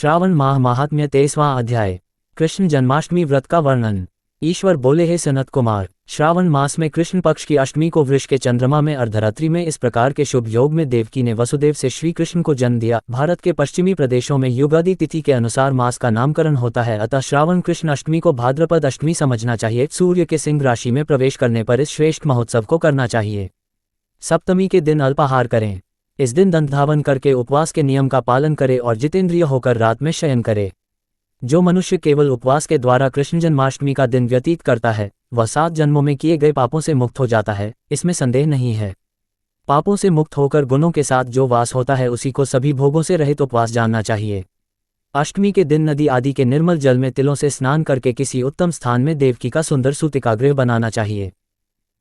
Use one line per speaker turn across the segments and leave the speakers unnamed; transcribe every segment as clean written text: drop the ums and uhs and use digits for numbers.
श्रावण माह महात्म्य 23वां अध्याय। कृष्ण जन्माष्टमी व्रत का वर्णन। ईश्वर बोले, हे सनत कुमार, श्रावण मास में कृष्ण पक्ष की अष्टमी को वृष के चंद्रमा में अर्धरात्रि में इस प्रकार के शुभ योग में देवकी ने वसुदेव से श्री कृष्ण को जन्म दिया। भारत के पश्चिमी प्रदेशों में युगादि तिथि के अनुसार मास का नामकरण होता है, अतः श्रावण कृष्ण अष्टमी को भाद्रपद अष्टमी समझना चाहिए। सूर्य के सिंह राशि में प्रवेश करने पर इस श्रेष्ठ महोत्सव को करना चाहिए। सप्तमी के दिन अल्पाहार करें। इस दिन दंत धावन करके उपवास के नियम का पालन करे और जितेंद्रिय होकर रात में शयन करे। जो मनुष्य केवल उपवास के द्वारा कृष्ण जन्माष्टमी का दिन व्यतीत करता है, वह 7 जन्मों में किए गए पापों से मुक्त हो जाता है, इसमें संदेह नहीं है। पापों से मुक्त होकर गुणों के साथ जो वास होता है, उसी को सभी भोगों से रहित उपवास जानना चाहिए। अष्टमी के दिन नदी आदि के निर्मल जल में तिलों से स्नान करके किसी उत्तम स्थान में देवकी का सुंदर सूतिकागृह बनाना चाहिए,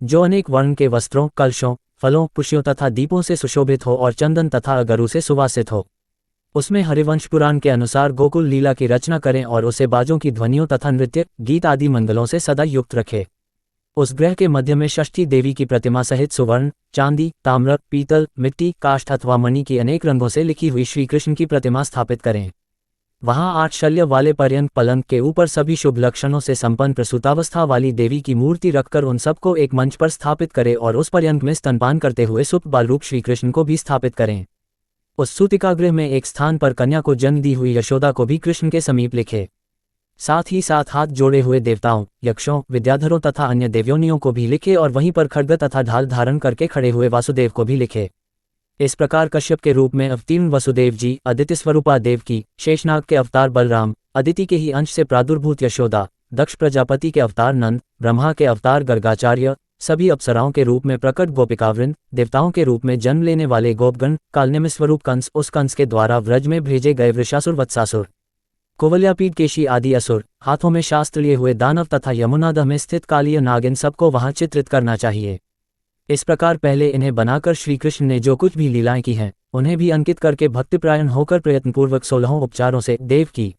जो अनेक वर्ण के वस्त्रों, कलशों, फलों, पुष्यों तथा दीपों से सुशोभित हो और चंदन तथा अगरू से सुवासित हो। उसमें हरिवंश पुराण के अनुसार गोकुल लीला की रचना करें और उसे बाजों की ध्वनियों तथा नृत्य, गीत आदि मंगलों से सदा युक्त रखे। उस ग्रह के मध्य में षष्ठी देवी की प्रतिमा सहित सुवर्ण, चांदी, ताम्र, पीतल, मिट्टी, काष्ठ अथवा मणि की अनेक रंगों से लिखी हुई श्री कृष्ण की प्रतिमा स्थापित करें। वहां 8 शल्य वाले पर्यंक पलंग के ऊपर सभी शुभ लक्षणों से संपन्न प्रसूतावस्था वाली देवी की मूर्ति रखकर उन सबको एक मंच पर स्थापित करें और उस पर्यंक में स्तनपान करते हुए सुप्त बाल रूप श्री कृष्ण को भी स्थापित करें। उस सूतिकागृह में एक स्थान पर कन्या को जन्म दी हुई यशोदा को भी कृष्ण के समीप लिखे। साथ ही साथ हाथ जोड़े हुए देवताओं, यक्षों, विद्याधरों तथा अन्य देवयोनियों को भी लिखे और वहीं पर खड्ग तथा ढाल धारण करके खड़े हुए वासुदेव को भी लिखे। इस प्रकार कश्यप के रूप में अवतीर्ण वसुदेव जी, अदिति स्वरूपा देवकी, शेषनाग के अवतार बलराम, अदिति के ही अंश से प्रादुर्भूत यशोदा, दक्ष प्रजापति के अवतार नंद, ब्रह्मा के अवतार गर्गाचार्य, सभी अप्सराओं के रूप में प्रकट गोपिकावृंद, देवताओं के रूप में जन्म लेने वाले गोपगण, कालनेम स्वरूप कंस, उस कंस के द्वारा व्रज में भेजे गए वृषासुर, वत्सासुर, कुवलयापीड, केशी आदि असुर, हाथों में शास्त्र लिए हुए दानव तथा यमुनादह में स्थित कालीय नाग, इन सबको वहां चित्रित करना चाहिए। इस प्रकार पहले इन्हें बनाकर श्री कृष्ण ने जो कुछ भी लीलाएं की हैं, उन्हें भी अंकित करके भक्तिप्रायण होकर प्रयत्नपूर्वक 16 उपचारों से देव की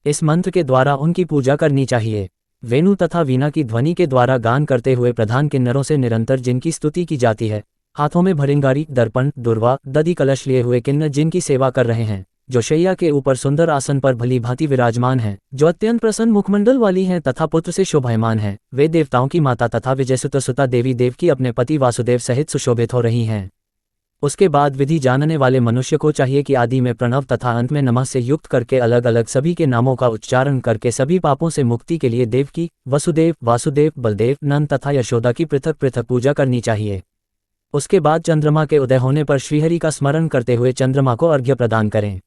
इस मंत्र के द्वारा उनकी पूजा करनी चाहिए। वेणु तथा वीणा की ध्वनि के द्वारा गान करते हुए प्रधान किन्नरों से निरंतर जिनकी स्तुति की जाती है, हाथों में भरिंगारी, दर्पण, दुर्वा, दधि कलश लिए हुए किन्नर जिनकी सेवा कर रहे हैं, जो शैया के ऊपर सुंदर आसन पर भली भांति विराजमान हैं, जो अत्यंत प्रसन्न मुखमंडल वाली हैं तथा पुत्र से शोभायमान हैं, वे देवताओं की माता तथा विजयसुत सुता देवी देवकी अपने पति वासुदेव सहित सुशोभित हो रही हैं। उसके बाद विधि जानने वाले मनुष्य को चाहिए कि आदि में प्रणव तथा अंत में नमः से युक्त करके अलग अलग सभी के नामों का उच्चारण करके सभी पापों से मुक्ति के लिए देवकी, वसुदेव, वासुदेव, बलदेव, नंद तथा यशोदा की पृथक पृथक पूजा करनी चाहिए। उसके बाद चंद्रमा के उदय होने पर श्रीहरि का स्मरण करते हुए चंद्रमा को अर्घ्य प्रदान करें।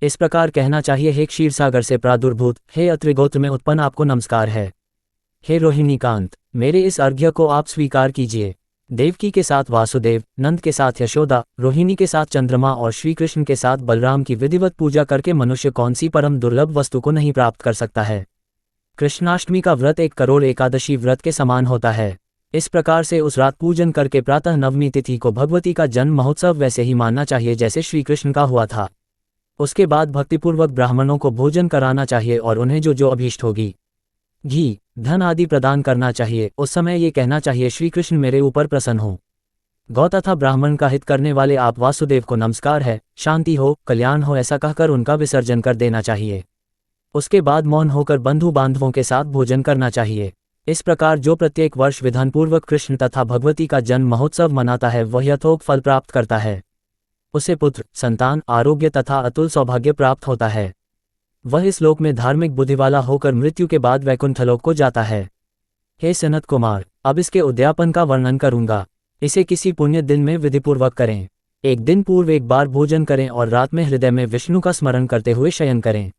इस प्रकार कहना चाहिए, हे क्षीरसागर से प्रादुर्भूत, हे अत्रिगोत्र में उत्पन्न, आपको नमस्कार है। हे रोहिणीकांत, मेरे इस अर्घ्य को आप स्वीकार कीजिए। देवकी के साथ वासुदेव, नंद के साथ यशोदा, रोहिणी के साथ चंद्रमा और श्री कृष्ण के साथ बलराम की विधिवत पूजा करके मनुष्य कौन सी परम दुर्लभ वस्तु को नहीं प्राप्त कर सकता है। कृष्णाष्टमी का व्रत 1 करोड़ एकादशी व्रत के समान होता है। इस प्रकार से उस रात पूजन करके प्रातः नवमी तिथि को भगवती का जन्म महोत्सव वैसे ही मानना चाहिए जैसे श्री कृष्ण का हुआ था। उसके बाद भक्तिपूर्वक ब्राह्मणों को भोजन कराना चाहिए और उन्हें जो जो अभीष्ट होगी, घी, धन आदि प्रदान करना चाहिए। उस समय ये कहना चाहिए, श्री कृष्ण मेरे ऊपर प्रसन्न हो। गौ तथा ब्राह्मण का हित करने वाले आप वासुदेव को नमस्कार है, शांति हो, कल्याण हो, ऐसा कहकर उनका विसर्जन कर देना चाहिए। उसके बाद मौन होकर बंधु बांधवों के साथ भोजन करना चाहिए। इस प्रकार जो प्रत्येक वर्ष विधानपूर्वक कृष्ण तथा भगवती का जन्म महोत्सव मनाता है, वह यथोक्त फल प्राप्त करता है। उसे पुत्र, संतान, आरोग्य तथा अतुल सौभाग्य प्राप्त होता है। वह इस लोक में धार्मिक बुद्धि वाला होकर मृत्यु के बाद वैकुंठलोक को जाता है। हे सनत कुमार, अब इसके उद्यापन का वर्णन करूंगा। इसे किसी पुण्य दिन में विधिपूर्वक करें। एक दिन पूर्व एक बार भोजन करें और रात में हृदय में विष्णु का स्मरण करते हुए शयन करें।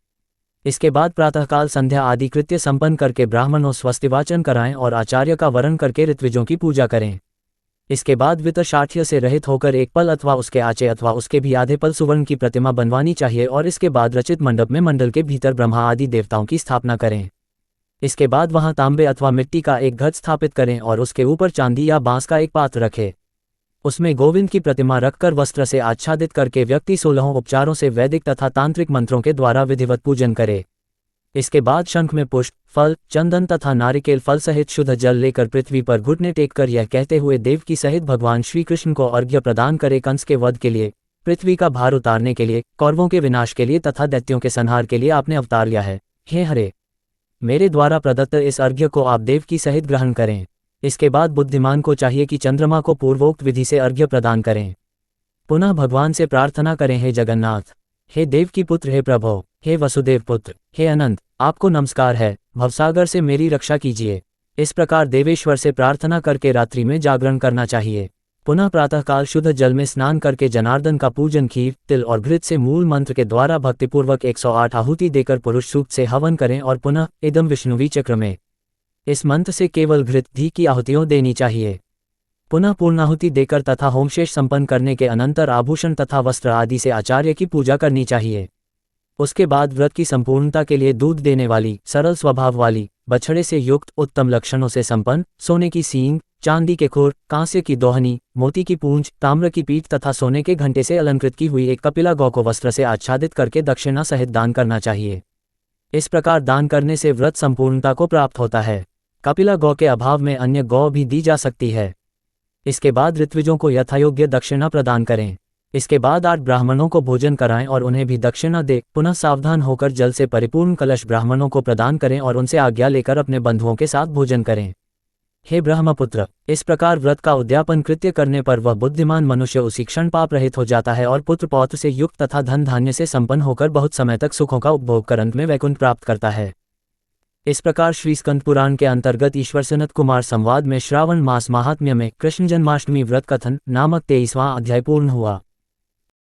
इसके बाद प्रातःकाल संध्या आदि कृत्य संपन्न करके ब्राह्मणों स्वस्तिवाचन कराएं और आचार्य का वरण करके ऋत्विजों की पूजा करें। इसके बाद वित्तशाठ्य से रहित होकर एक पल अथवा उसके आचे अथवा उसके भी आधे पल सुवर्ण की प्रतिमा बनवानी चाहिए और इसके बाद रचित मंडप में मंडल के भीतर ब्रह्मा आदि देवताओं की स्थापना करें। इसके बाद वहां तांबे अथवा मिट्टी का एक घट स्थापित करें और उसके ऊपर चांदी या बांस का एक पात्र रखें। उसमें गोविंद की प्रतिमा रखकर वस्त्र से आच्छादित करके व्यक्ति 16 उपचारों से वैदिक तथा तांत्रिक मंत्रों के द्वारा विधिवत पूजन करे। इसके बाद शंख में पुष्प, फल, चंदन तथा नारिकेल फल सहित शुद्ध जल लेकर पृथ्वी पर घुटने टेक कर यह कहते हुए देवकी सहित भगवान श्री कृष्ण को अर्घ्य प्रदान करे, कंस के वध के लिए पृथ्वी का भार उतारने के लिए, कौरवों के विनाश के लिए तथा दैत्यों के संहार के लिए आपने अवतार लिया है। हे हरे, मेरे द्वारा प्रदत्त इस अर्घ्य को आप देव की सहित ग्रहण करें। इसके बाद बुद्धिमान को चाहिए कि चंद्रमा को पूर्वोक्त विधि से अर्घ्य प्रदान करें। पुनः भगवान से प्रार्थना करें, हे जगन्नाथ, हे देव की पुत्र, हे प्रभो, हे वसुदेव पुत्र, हे अनंत, आपको नमस्कार है, भवसागर से मेरी रक्षा कीजिए। इस प्रकार देवेश्वर से प्रार्थना करके रात्रि में जागरण करना चाहिए। पुनः प्रातःकाल शुद्ध जल में स्नान करके जनार्दन का पूजन खीर, तिल और घृत से मूल मंत्र के द्वारा भक्तिपूर्वक 108 आहुति देकर पुरुष सूक्त से हवन करें और पुनः इदम विष्णुवी चक्र में इस मंत्र से केवल घृत घी की आहुतियों देनी चाहिए। पुनः पूर्णाहुति देकर तथा होमशेष संपन्न करने के अनंतर आभूषण तथा वस्त्र आदि से आचार्य की पूजा करनी चाहिए। उसके बाद व्रत की संपूर्णता के लिए दूध देने वाली, सरल स्वभाव वाली, बछड़े से युक्त, उत्तम लक्षणों से संपन्न, सोने की सींग, चांदी के खुर, कांस्य की दोहनी, मोती की पूंछ, ताम्र की पीठ तथा सोने के घंटे से अलंकृत की हुई एक कपिला गौ को वस्त्र से आच्छादित करके दक्षिणा सहित दान करना चाहिए। इस प्रकार दान करने से व्रत संपूर्णता को प्राप्त होता है। कपिला गौ के अभाव में अन्य गौ भी दी जा सकती है। इसके बाद ऋत्विजों को यथायोग्य दक्षिणा प्रदान करें। इसके बाद 8 ब्राह्मणों को भोजन कराएं और उन्हें भी दक्षिणा दे। पुनः सावधान होकर जल से परिपूर्ण कलश ब्राह्मणों को प्रदान करें और उनसे आज्ञा लेकर अपने बंधुओं के साथ भोजन करें। हे ब्रह्मपुत्र, इस प्रकार व्रत का उद्यापन कृत्य करने पर वह बुद्धिमान मनुष्य उसी क्षण पाप रहित हो जाता है और पुत्र पौत्र से युक्त तथा धन धान्य से संपन्न होकर बहुत समय तक सुखों का उपभोग कर अंत में वैकुंठ प्राप्त करता है। इस प्रकार श्री स्कंद पुराण के अंतर्गत ईश्वर सनत कुमार संवाद में श्रावण मास महात्म्य में कृष्ण जन्माष्टमी व्रत कथन नामक 23वां अध्याय पूर्ण हुआ।